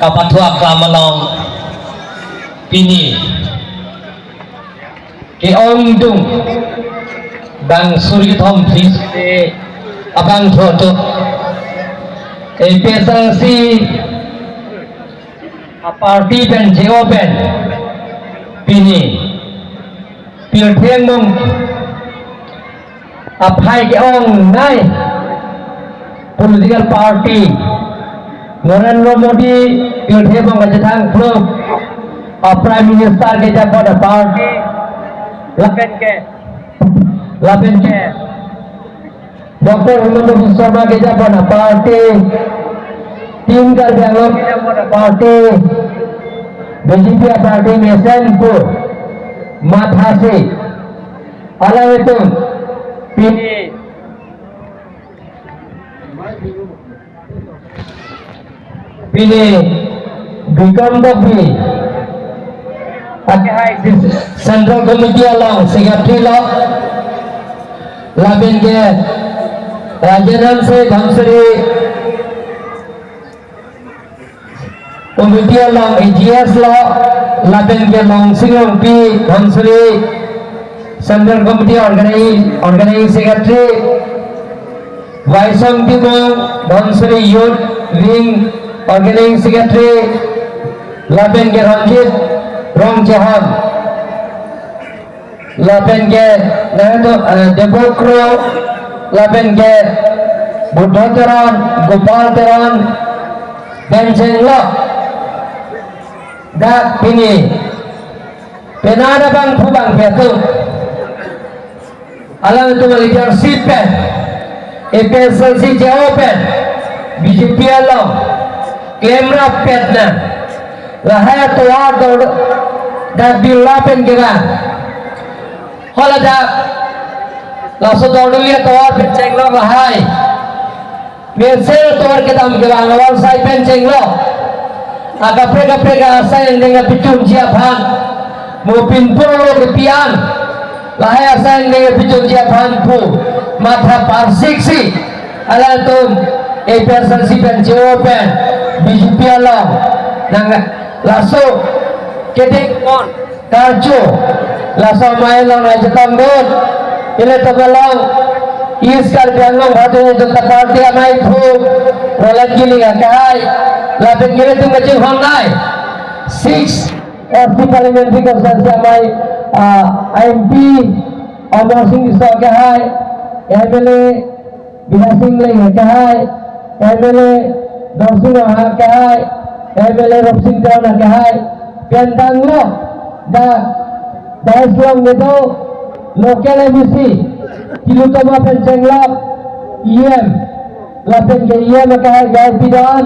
kapatua kamalong pini ke ong dung bang suri thom please abang thoto pesang si party pen jeo pen pini pil thieng mong aphai ke ong nai political party Narendra Modi pil thieng mong kajatang club prime minister ke jabat party lapen ke Dr. Hemanta Biswa Sarma ke jabat party तीन कर जंगलों की party BJP party में सैनपुर माथा से अलग तुम पीने विक्रम भी सेंट्रल कमिटी अलग सेक्रेटरी लो लाबिन के राजनाथ से धमसरी Komiti long AGS lo laten ke long singlong pi Dhansuri Central Committee Organizing Secretary Vaisong Timong Dhansuri Youth Wing Organizing Secretary laten ke Ranjit Rong Jahan laten ke Debokro laten ke Buddha Teran Gopal Teran Benjeng lo dak pini penada bang phubang betul alam itu leadership pen EPSLC open BJP along claim rap petna lahaya tuar dor dak bilapen kira hola dak langsung dordulia tuar penceng lo lahai biasa tuar kita mengkira awal saya penceng lo agak saya dengan picum siapan mau pinpul kepian lahir saya dengan picum siapan pu mata parsiksi ala tum EPSLC pen jawaban BJP along nang laso kedik on karjo laso main long aja tambut ini tebalong iskal bianong batunya junta parti amai pu rolat gili gakai lapin gili tu macam hongai 6 FD parliamentary constituency amai MP Omar Singh Iswa gakai MLA Bina Singh Lei gakai MLA Dorsing gakai MLA Rob Singh Tawna gakai pentang lo dah Islam itu lokal MC Kilutama Pencenglok IM lapin ke IM gakai gakai bidan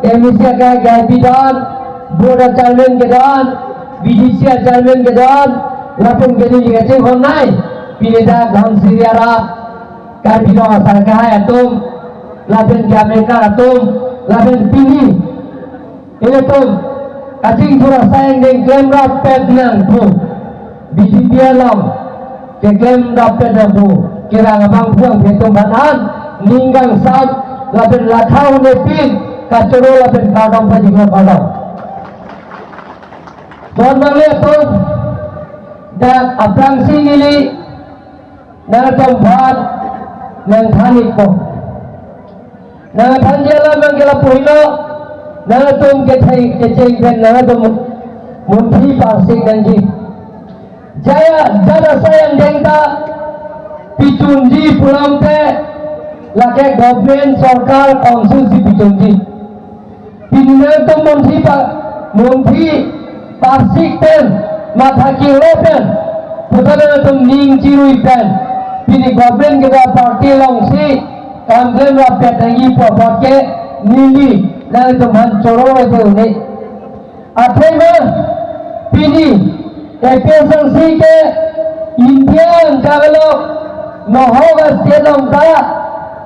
MEC gakai gakai bidan Board of Chairman ke dan BDC Chairman ke dan lapin ke ni gaci honai pindah dalam Syria kabino asal gakai atum lapin ke Amerika atum lapin pini ini tum kacing pura sayang dengan klaim rapet nang tu BJP alam ke klaim rapet nang tu kira ngabang puang betul banan ninggang sab lapin lathau nepin kacoro lapin kadang pajingan kadang tuan bangli tu dah aprang singili nang tempat nang thanik ko nang thanjala mangkela pohilo nang tum ke thai ke cheng ben nang tum munthi parsik danji jaya jada sayang dengta pichunji pulamte lake government sarkar council si pichunji pinna tum munthi parsik pen matha kilo pen putana tum ning chirui pen pini government kita party long si kampen rapet tangi popot ke nili nang tum han choro itu ni athema pini EPSLC ke India angkalo nohoga selong ta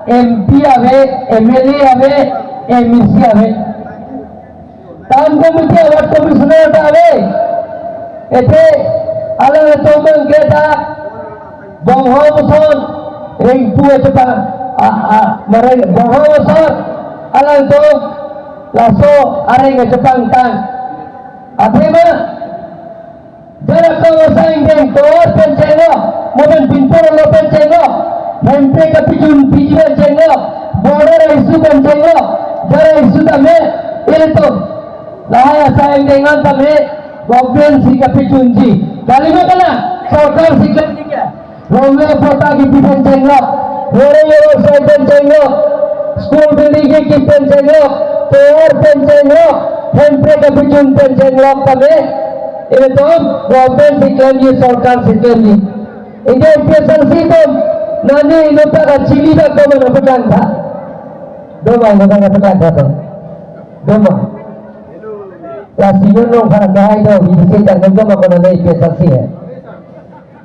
MP ave MLA ave MEC ave tam komite awat commissioner ave ete ala tomang keta bonghomson ring pu eta mare bonghomson ala to laso are nga Jepang tang athema jara kawasan geng tor pencengo momen pinpor lo pencengo hente kapijun pijian cengo border isu pencengo jara isu tame itu lahaya sayang dengan tame government si kapijunji kali mana सरकार सिक्किम की क्या रोलवे पोता की पेंचेंगो रोरे से पेंचेंगो स्कूल बिल्डिंग की पेंचेंगो तोर पेंचेंगो हेंप्रे का बिजुन पेंचेंगो तमे ये तो गवर्नमेंट सिक्किम की सरकार सिक्किम की इनके पेंशन तो नानी इनका का चिली का कम न पटान था दो माह का पटान था दो माह या सीनियर लोग खाना कहाँ तो इसे तंगल को मकोना नहीं पेंशन सी है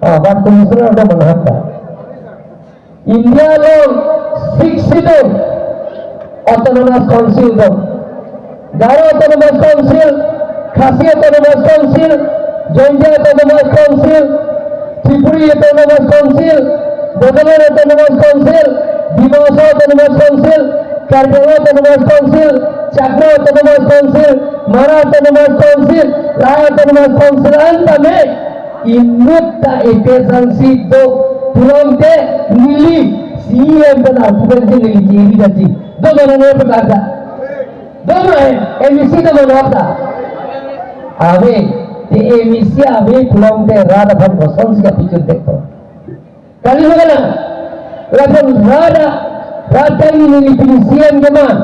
Bapak Komisioner sudah menghafal. India lo 6 itu Autonomous Council itu, Garo Autonomous Council, Khasi Autonomous Council, Jonja Autonomous Council, Tripuri Autonomous Council, Bodolan Autonomous Council, Dimasa Autonomous Council, Karjala Autonomous Council, Chakma Autonomous Council, Mara Autonomous Council, Raya Autonomous Council, antame Inutta efficiency do tulangte nili CM dan argument nili jiri dati do mana berkata do mana emisi do mana apa ave di emisi ave tulangte rada bhan bosan sih pikir dekho kali mana lapor rada ini nili pilih CM keman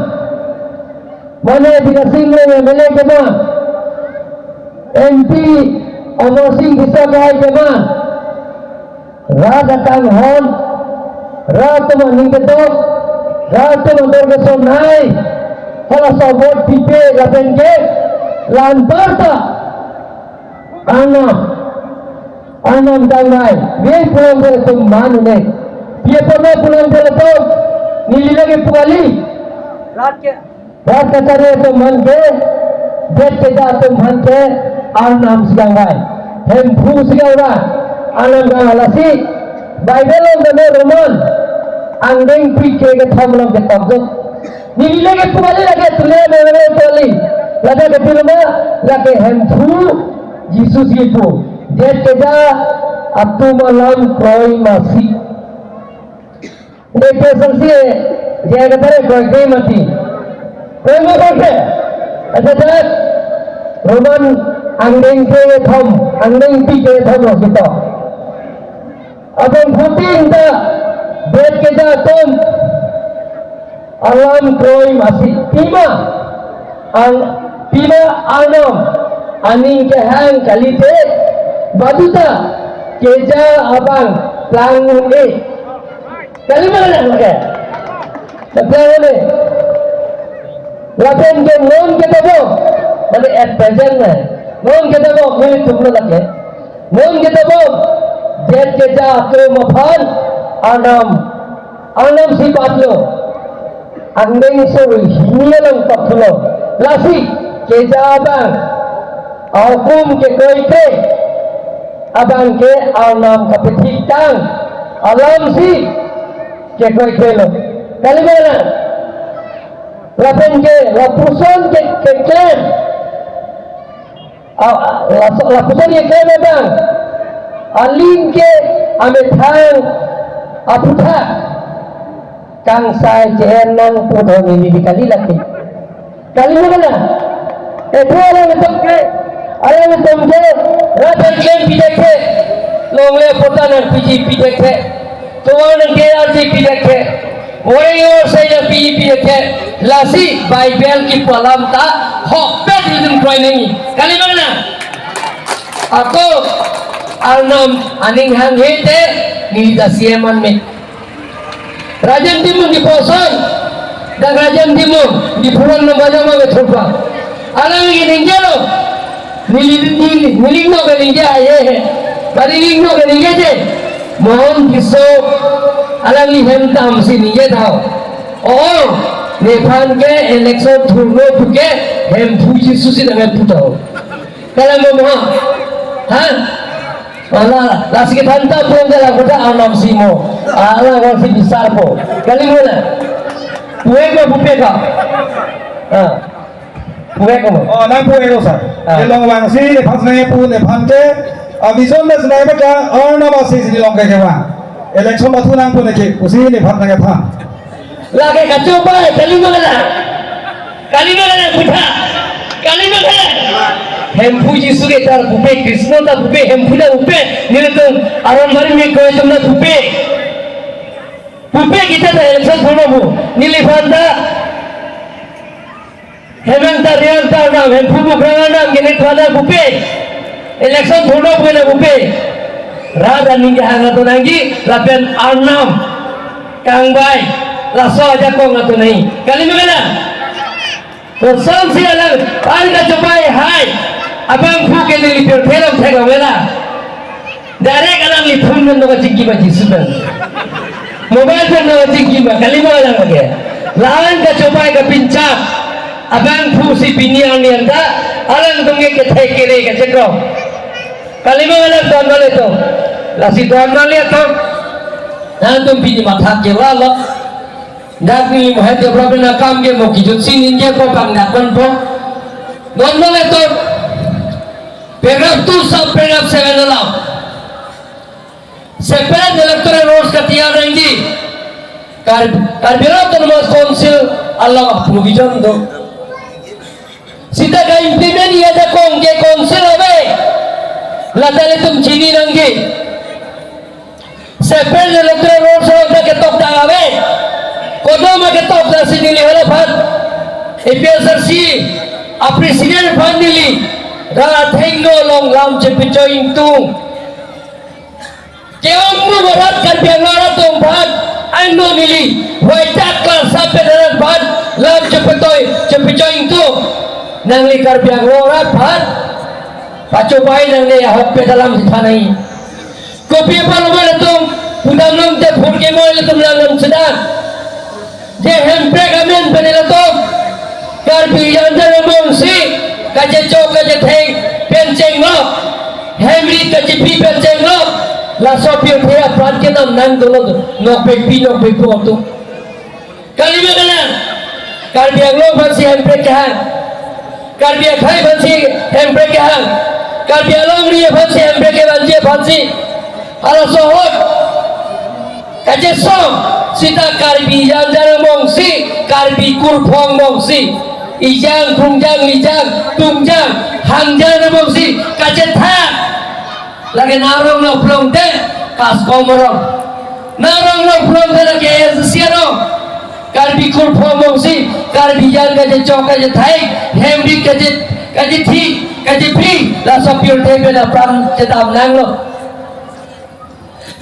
mana tidak single MLA keman MP Amor Singh bisa kaya jema Raja Kang Hon Raja Maningketo Raja Mandorgeso Nai Hala Sabot Pipe Lapenge Lantarta Anam Tangai Dia pulang ke Tumman ini Dia pernah pulang ke Letok Nili lagi Pukali Raja Kacari Tumman ke Jet Keja Tumman ke Anam Sigangai Hempu Sigangai Anam Gangalasi Bible on the Roman Andeng Pike ke Thamlam ke Tabdo Nili ke Pukali lagi Tule Mene Toli Lada ke Tilma Lagi Hempu Jesus Yipu Jet Keja Atu Malam Kroi Masi Dekhe Sansi Jaya Katare Kroi Mati Kroi Mati Ada Roman Andeng ke thom andeng pi ke thom lo kita abang putin ta bet ke ja tom alam kroi masih pima anam aning ke hang kalite baduta ke ja abang plangun kali mana lagi tapi ini lapen ke non ke tabo mana at present na non kita mau milik tumpulan lagi, non kita mau jet keja ke mafan anam si patlo, andeng suri hilang patlo, lasi keja abang, akum ke koi ke, abang ke anam kapitang, alam si ke koi ke lo, kali mana? Lapen ke lapusan ke klaim. Lapusan ye kaya bang aling ke ame thang aputha kang sai chen nang putho ni di kali laki kali mana itu orang temke rata claim pideke longle potan piji pideke tuan ke arji pideke orang or saya pideke lasi Bible ki palam ta hokpet izin koi nahi kali mana aku alnam aning hang hete ni dasieman me Rajan Timur di Poson dan Rajan Timur di Pulau Nambajama ke Thurpa alang ini jelo nilingno ke ninja ye baringno ke ninja je mohon kiso alang ni hentam sini ye tau oh Nepal ke election thurno puke hem puji susi dengan putau kalau mau Allah lasi ke tanta pun jalan kota anam simo Allah masih besar po kali mana tuwe ko pupe ka Puwe ko mo. Oh, nang puwe ko sir. Ilong wangsi phasne pu ne phanke vision ne snai bata orna ba si ni long ke wa. Election ba thu nang pu ne ke usi ne phan ke pha. Lagi kacau bay kalimagala. Kalimagala putra. Kalimagala. Hempu Jisu ke tar pupe Krishna ta pupe hempu na pupe nilatung aron mari me ko tumna pupe. Pupe kita ta election thono bu. Nilifanda Hemanta Rianta nam hempu bukrana nam gene thana pupe. Election thono bu na pupe. Rada ninge hanga to nangi lapen arnam kangbai laso aja ko ngato nahi kalimagala. तो सबसे अलग आज का चपाई हाय abang fu ke ni lipir film thega wela direct alam ni phone men no chiki ba jisuban mobile phone no chiki ba kalima alam ke lawan ka cobai ka pincha abang fu si biniang ni anda alang tunge ke thai ke re ka chekro kalima alam don wale to lasi don wale to nan tum pini matha ke wala dak ni mohai development na kam ke mo kijut sin inje ko pang nakon po don wale to Paragraph 2 sub paragraph 7 allow. Separate electoral rolls का तैयार रहेंगी. कार्बेरा autonomous council allow provision दो. सीधा का implement ये जा कौन के council अबे लाताले तुम चीनी रंगी. Separate electoral rolls होता के top डागावे. कोडों में के top दासी नीली वाले बात. APSRC अपनी senior fund नीली. Rara thengno long lam cepico ingtung keommu berat kan biangara tong bhat ando nili waitak kal sampai darat bhat lam cepico ingtung nangli kar biangara bhat paco bai nangli hoppe dalam thanai kopi palomale tong pudam long te phurke moile tum lam sedang je hempe gamen benela tong kar biangara mongsi kaje chok kaje theng penceng lo hemri kaje pi penceng lo la sopir thea prat ke nam nang dolo nok pe pi nok pe po tu kalima kana karbiak lo phansi hempre ke hang karbiak khai phansi hempre ke hang karbiak lo ri phansi hempre ke banje phansi ala sohot kaje som sita karbi janjara mongsi karbi kurphong mongsi ijang tungjang lijang tungjang hangjang namongsi kajet tha lagi narong lo plong te kas komorong narong lo plong te lagi siano karbi kul pomongsi karbi jang kajet chok kajet thai hemri kajet thi kajet pri la sopir te bela pram cetam nang lo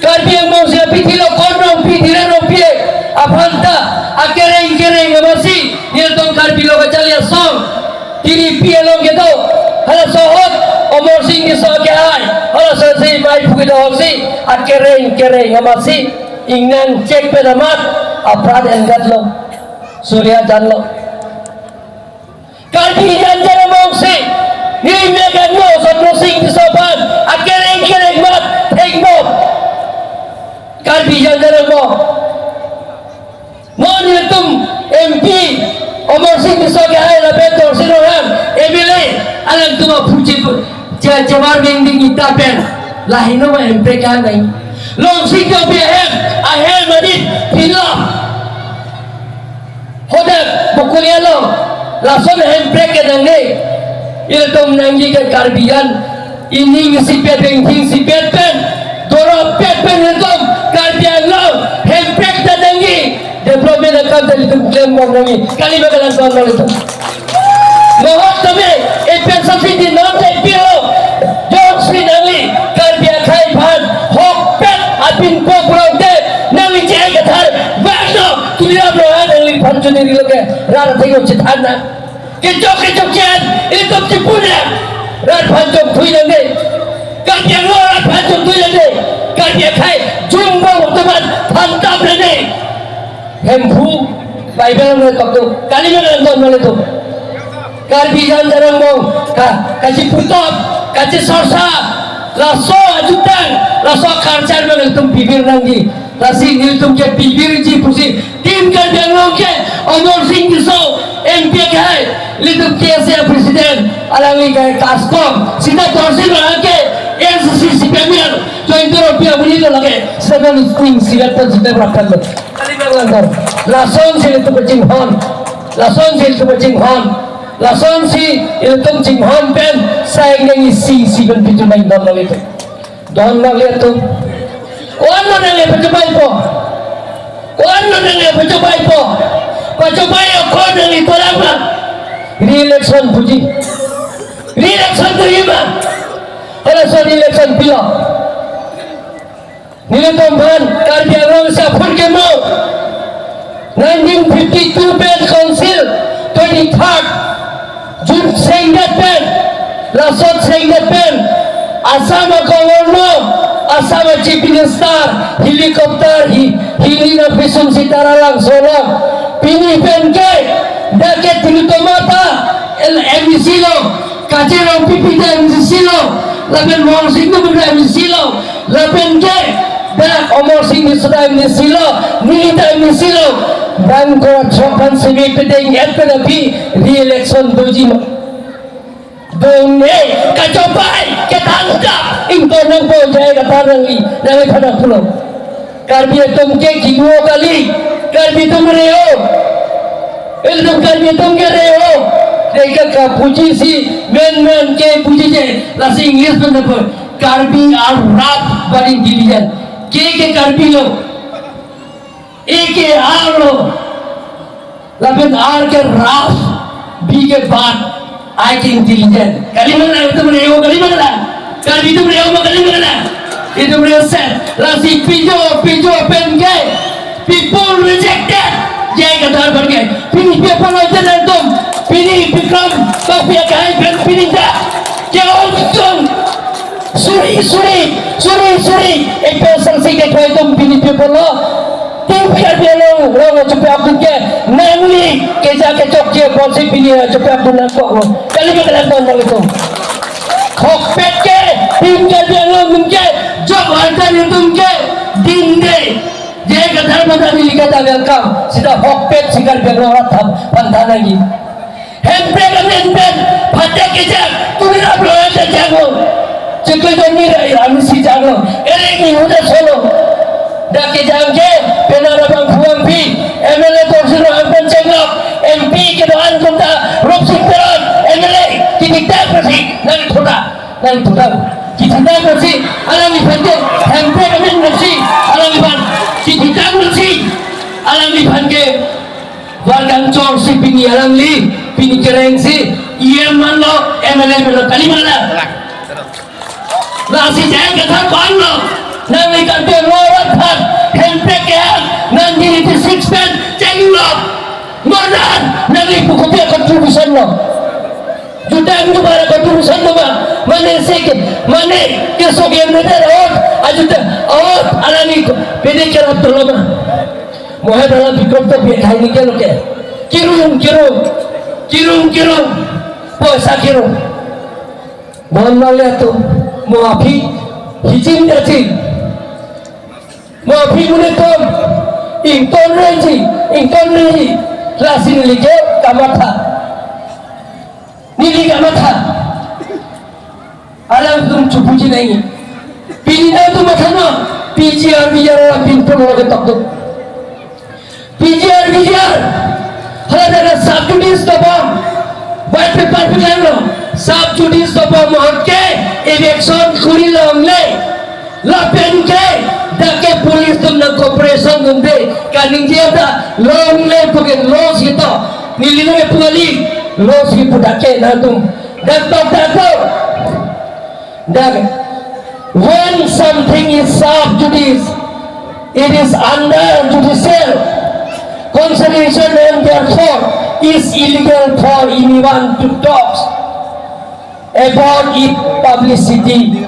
karbi mongsi pithi lo konong pithira no pie apanta akereng ngamasi niltong karbi lo kacalia song tiri pie lo gitu hala sohot omor sing ke so ke ai hala so si mai phuki do si akereng ngamasi ingnan cek pedamat aprad engat lo surya jan lo karbi jan jana mongsi ni megan lo sotro sing ke sopan akereng mat thengmo karbi jan jana mo non tum MP Omor Singh Soge hai la betor sinoran MLA alang tuma puji jawar bending ita pen lahino ma MP ka nai long sing ko be ahem madit pila hoda bukulia lo lason MP ke dange il tum nangi ke karbian ini si pet bending si pet pen doro pet pen tum karbian lo MP ke dange development akan dari klaim mengenai kali bagalan tuan itu. Mohon kami investasi di nanti piro jauh sini nanti kerja kai pan hokpet apin koprong deh nanti cek ketar bakso tulia berohan nanti pancu diri lagi rara tengok cetana kecok cian itu cipunya rara pancu tui nanti kerja lo rara pancu tui nanti kerja kai jumbo teman pantap nanti hempu Bible में कब तो काली में नंदन वाले तो कार बीजान जरम बों काची पुतप काची Sarsa laso ajudan laso karcar में तुम बिबिर नंगी लासी नील तुम के बिबिर जी pussy Tim Karbiang Long ke Omar Singh Kiso MP ke hai litu KSA Presiden alangi ke Kaskom sida torsi lo ke NCC CPM join Europea beri lo lagi seven things sigat pun sudah berapa lo kali mengantar lason si litu berjing hon lason si litu berjing hon lason si litu berjing hon pen saya ingin isi kan pitu naik don lo itu don lo lihat tu Kuan lo nang ipacubay po. Kuan lo nang ipacubay po. Pacubay ako nang ito lamang. Re-election puji. Re-election terima. Alasan election pila. Nilatomban Karbiang Long sa Purkemo. 1952 Band Council 23rd June Senggat Band Lasot Senggat Band Asama Governor Asama Chief Minister helikopter hili na pisum sitara lang solo pini penke daket tinutomata MClo kacero pipita MClo laben Omar Singh berbeda MClo laben ke dak Omar Singh sudah MClo nilita MClo dan ko chopan sebi pedeng epi re-election doji Donge kacobai ketangkap ingko nang po jaya katarang i nang pada pulau karbi tumke kinuo kali karbi tumreo elum karbi tumke reo deka ka puji si men ke puji je lasi English pun apa karbi ar rap baring dilian ke karbi lo ke ar lo labin ar ke rap b ke bat I can intelligent. Kali mana itu beliau kali mana? Kali itu beliau kali mana? Itu beliau set. Lasi pijo penke. People rejected. Jai kata berke. Pilih people aja nantum. Pilih become kopi akai pen pilih dah. Jauh tung. Suri. Ekor sanksi ke kau itu pilih people lo. Tim Karbiang Long cukup aku ke nangli keja ke cokje polisi pilih cukup aku nampak lo kali berkelan tahun itu kokpet ke tim Karbiang Long ke jok hantar itu ke dinde dia kata mana pilih kata welcome sudah kokpet si Karbiang Long ratap pantai lagi hempen pada keja turun abloh ada jago cukup doni rai si jago ini udah solo dah kejangke penara bang Fuang Pi MLA Torsiro Ampan Cengok MP kedoan kunta Rup Sinteron MLA kita bersih nang tuda kita bersih alami bande hampe kami bersih alami ban kita bersih alami bande wargang cor si pini alami pini kereng si iya man lo MLA melo kali mana lah si jangan kata kon lo nang ikan pengorat hat hempek ya nang diri di six pen cenglok mordan nang ibu kopi kontribusi lo jutaan itu para kontribusi lo mana sedikit mana kesok yang benar ajuda alami pede kerap terlama mohon dalam pikir tu biar hari ni kalau ke kirung puasa kirung mohon lihat tu muafi hijin dacing Maafi mune tom ington renji klasi nilike kamata alam tum cupuji nahi pini na tu mathana PGR orang pintu mau ketok tu PGR hala daga subjudice topam white paper pilan lo subjudice topam mohke election kuri longle lapen ke dake polis tum na cooperation tum de kaning dia da long le pugen los itu nilino me pugali los itu dake na tum dato when something is sub judice it is under judicial consideration and therefore is illegal for anyone to talk about its publicity.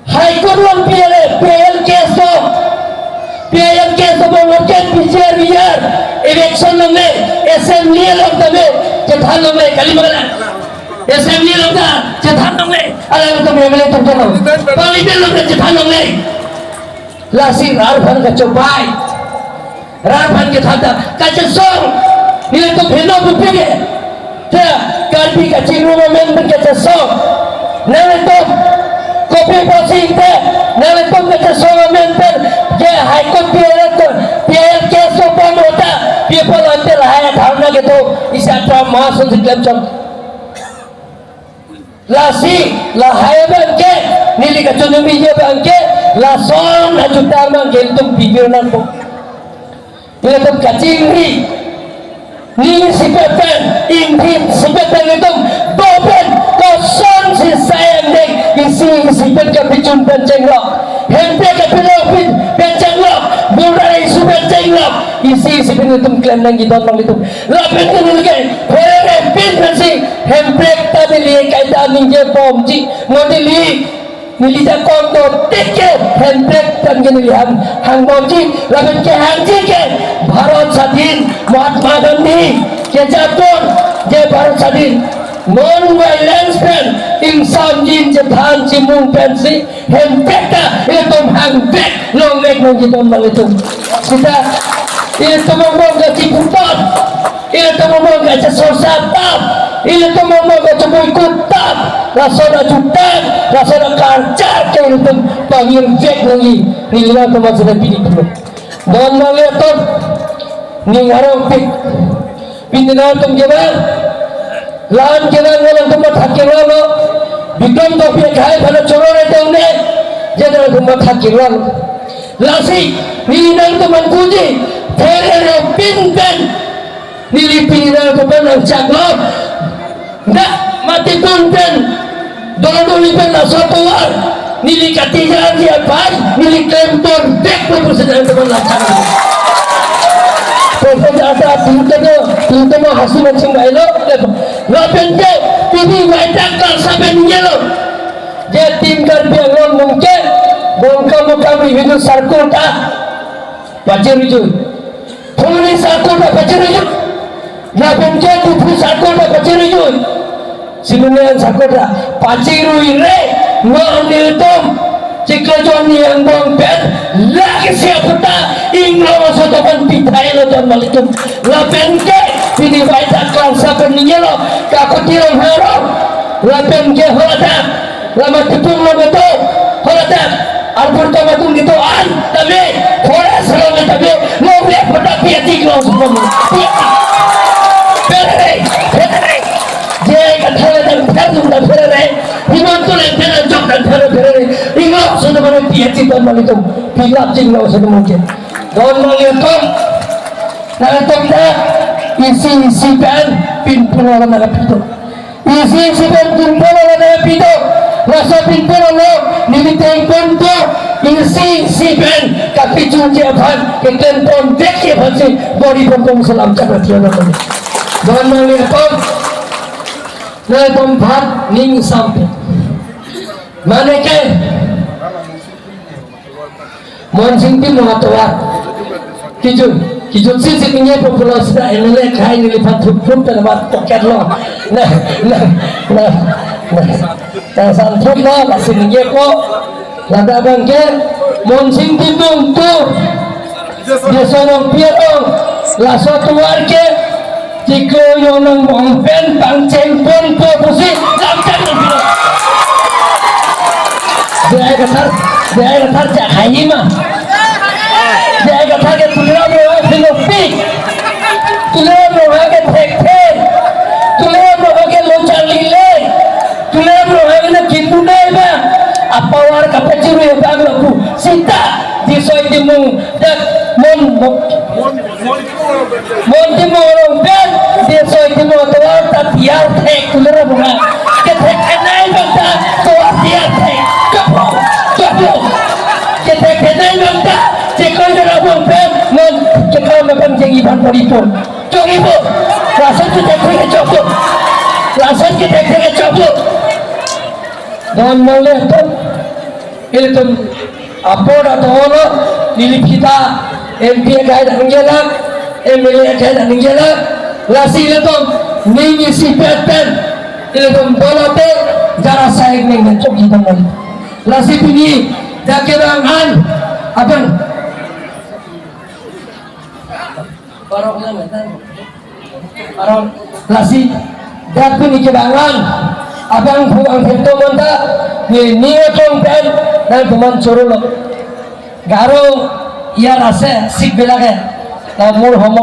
High Court one PL case mungkin biar election में assembly लोग में जठान में कली मगला assembly लोग जठान में अलग तो मेरे तो चलो पार्लियामेंट लोग जठान में लासी रार भर का चौपाई rapan ke thada kaca song ini tu bina bupige ya karbi kacing rumah member kaca song nale tu kopi posing te nale tu kaca song member je high court biar keso pemota people until high dharna gitu isatra mahasun siklam chom lasi la high banke nili kacunu bije banke la song na jutar banke itu bibirnan po ini tu kacingri nili sipetan ingin sipetan itu dopen kosong si sayang dek isi sipet ke picun pencenglok hempe ke pilopin pencenglok burai supet cenglok isi sipet itu klaim nang gitu nang itu lapin itu nilai pere pin pensi hempe tadi lihat kaita ninje pomci modeli nilida kondo teke hempe tan gini lihat hang pomci lapin ke hangji ke Bharat Sadin Mahatma Gandhi ke jatuh je Bharat Sadin non-violence pen insan jin jethan cimung pensi hempeka itu hangpek longek gitu mal itu kita itu ngomong ke ciputat itu ngomong ke sosatap itu ngomong ke cebuikutat rasana jutan rasana karcar ke itu panggil fake lagi nilai teman sudah pilih dulu dan mal itu ningarong pik pindah tum gimana lahan kena ngalang tempat hakilah lo bikam topi kaya pada coror itu ne jadi tempat hakilah lasi nilai teman kuji terere pinten nilai pindah teman yang caglop ndak mati punten dulu lipen lah satu war nilai ketiga dia baik nilai klempon dek pun sedang teman lah caglop Pokoknya ada pintu hasil macam bailo, lapen je, pilih macam kal sampai ni lo. Dia tinggal biang mungkin, bongkar kami hidup sarkota, baca rujuk. Polis sarkota baca rujuk, lapen je tujuh sarkota baca rujuk. Sebenarnya sarkota baca ruire, ngambil tom. Jika Johnny yang bongpen lagi siapa tak ingin sotokan pitai lo dan malikum lapen ke ini baca kelas sebenarnya lo kaku tirong harap lapen ke holadak lama tepung lo betul holadak albur tomatung gitu an tapi hola selama tapi lo lihat pada piati lo semua piati piati dia kata dan terus dan piati himantul yang tidak jauh dan piati ingat sudah mana piati dan malikum pilap jinglau sudah mungkin don malikum nalatomda isi pen pinpuno na napito isi pen pinpuno na napito rasa pinpuno no nimiteng punto isi pen kapicun japan kekempon deki basi bori pompong salam cakatiana kami don malikum nalatom bhat ning sampai mana ke Monsing tim mengatakan kijun sih punya populasi dah ini kaya ini lipat hukum terdapat toket lo nah santun lo masih nih kok lada bangke Monsing tim tu dia sorong piatong lah suatu warga jika yang nang bangpen bangceng pun posisi lamcat lebih dia kata cak haji mah dia kata ke tulang roh filopik tulang roh ke tek tulang roh ke loncat lile tulang roh ke kipunai mah apa war kapeciru yang baglaku sita di soal dimung dak mon dimung ben di soal dimung tuar tak tiar tek tulang roh ke tek kenai bangsa tuar tiar tek kapok kita kenal bangsa jika ada bangsa non jika makan jengiban polipun cokipun langsung kita kena cokok langsung kita kena cokok dan boleh tu itu apa dah tahu nilai kita MP kaya dah ngelak MLA kaya dah ngelak lasi itu ni si peten itu boleh jara saya dengan cokik teman lasi ini dah kerangan apa Aron lasi datu ni kebangan abang buang hento monta ni niyo tong pen dan tuman chorolo garo ia rasa sik belage ta mur homo